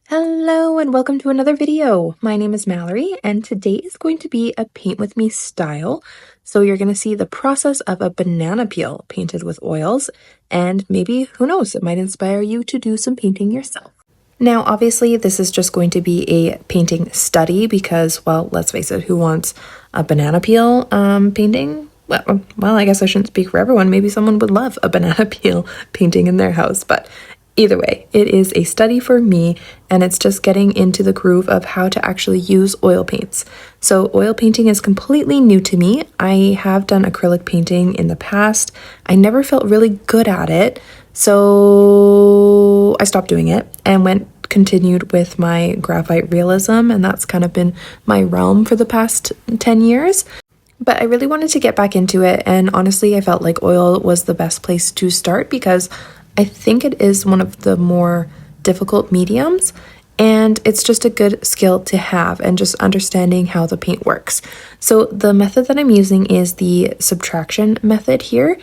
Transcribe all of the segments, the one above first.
Hello and welcome to another video. My name is Mallory and today is going to be a paint with me style. So you're going to see the process of a banana peel painted with oils, and maybe, who knows, it might inspire you to do some painting yourself. Now obviously this is just going to be a painting study because, well, let's face it, who wants a banana peel painting? Well, I guess I shouldn't speak for everyone. Maybe someone would love a banana peel painting in their house, but either way, it is a study for me, and it's just getting into the groove of how to actually use oil paints. So oil painting is completely new to me. I have done acrylic painting in the past. I never felt really good at it, so I stopped doing it and continued with my graphite realism, and that's kind of been my realm for the past 10 years. But I really wanted to get back into it, and honestly, I felt like oil was the best place to start because I think it is one of the more difficult mediums, and it's just a good skill to have and just understanding how the paint works. So the method that I'm using is the subtraction method here,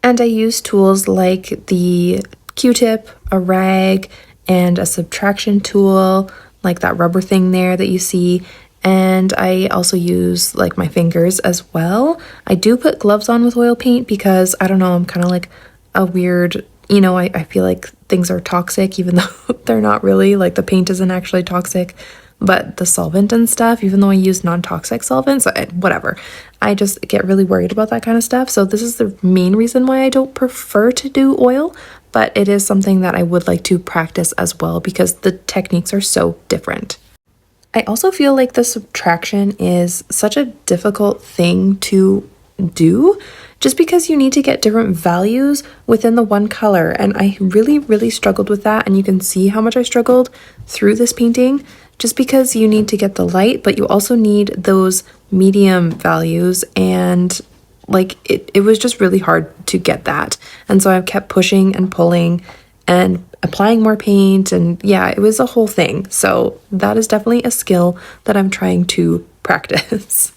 and I use tools like the Q-tip, a rag, and a subtraction tool, like that rubber thing there that you see. And I also use like my fingers as well. I do put gloves on with oil paint because, I don't know, I'm kind of like a weird, I feel like things are toxic even though they're not really. Like the paint isn't actually toxic, but the solvent and stuff, even though I use non-toxic solvents, whatever. I just get really worried about that kind of stuff. So this is the main reason why I don't prefer to do oil, but it is something that I would like to practice as well because the techniques are so different. I also feel like the subtraction is such a difficult thing to do just because you need to get different values within the one color, and I really struggled with that, and you can see how much I struggled through this painting just because you need to get the light, but you also need those medium values, and like it was just really hard to get that. And so I kept pushing and pulling and applying more paint, and yeah, it was a whole thing. So that is definitely a skill that I'm trying to practice.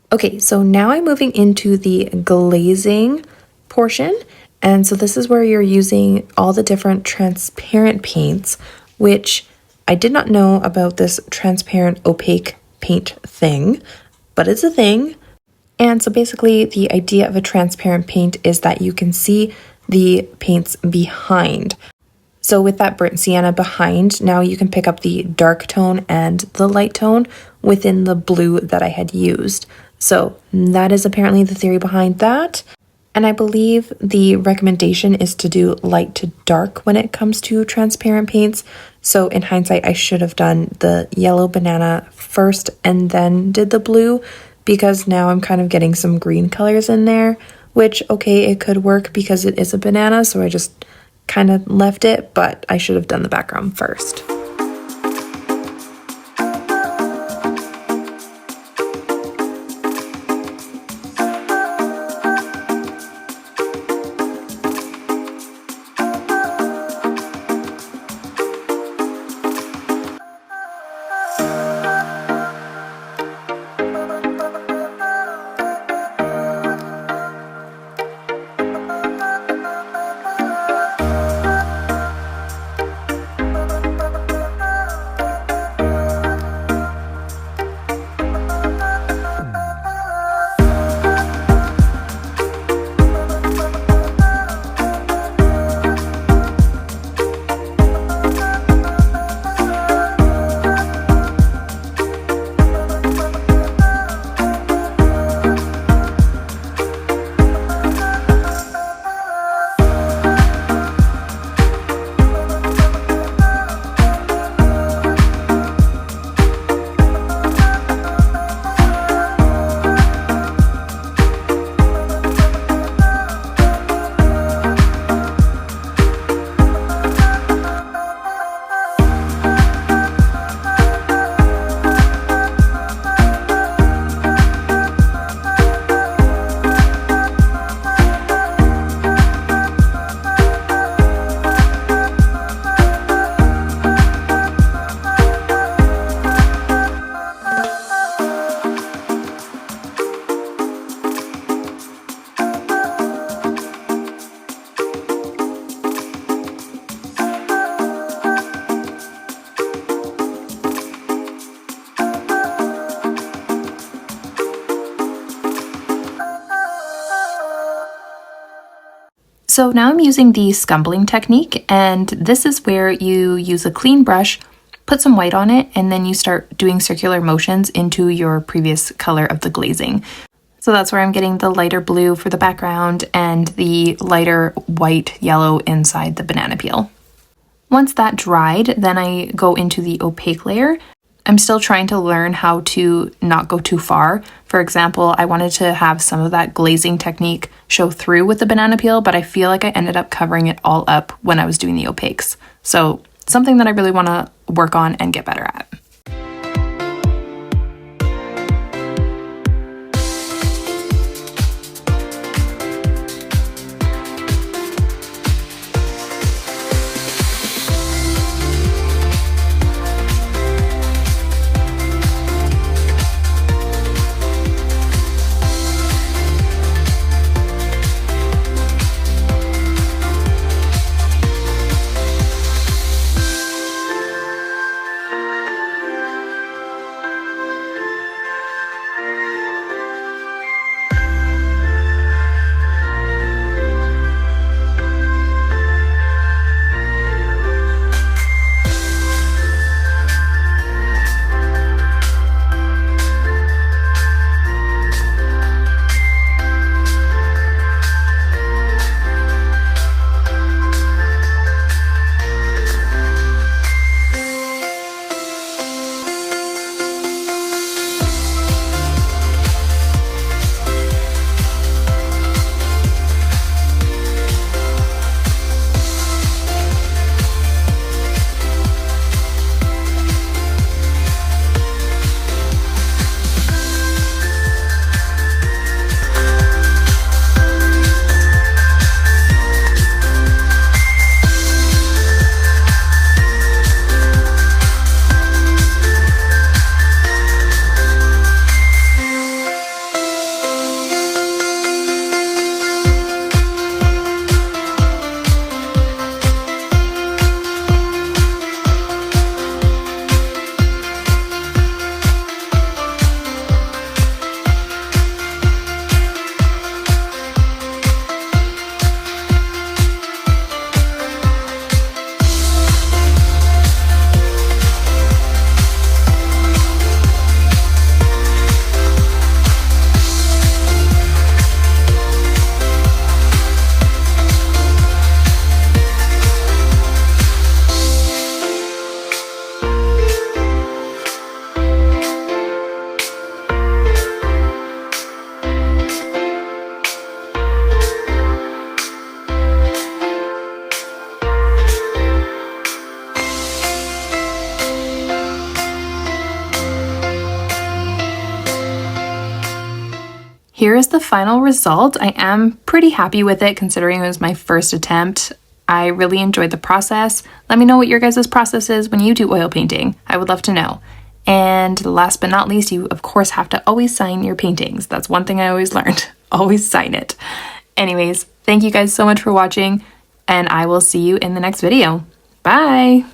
Okay, so now I'm moving into the glazing portion. And so this is where you're using all the different transparent paints, which I did not know about this transparent opaque paint thing, but it's a thing. And so basically the idea of a transparent paint is that you can see the paints behind. So with that burnt sienna behind, now you can pick up the dark tone and the light tone within the blue that I had used. So that is apparently the theory behind that. And I believe the recommendation is to do light to dark when it comes to transparent paints. So in hindsight, I should have done the yellow banana first and then did the blue, because now I'm kind of getting some green colors in there, which, okay, it could work because it is a banana, so I just kind of left it, but I should have done the background first. So now I'm using the scumbling technique, and this is where you use a clean brush, put some white on it, and then you start doing circular motions into your previous color of the glazing. So that's where I'm getting the lighter blue for the background and the lighter white yellow inside the banana peel. Once that dried, then I go into the opaque layer. I'm still trying to learn how to not go too far. For example, I wanted to have some of that glazing technique show through with the banana peel, but I feel like I ended up covering it all up when I was doing the opaques. So something that I really want to work on and get better at. Here is the final result. I am pretty happy with it considering it was my first attempt. I really enjoyed the process. Let me know what your guys' process is when you do oil painting. I would love to know. And last but not least, you of course have to always sign your paintings. That's one thing I always learned. Always sign it. Anyways, thank you guys so much for watching, and I will see you in the next video. Bye!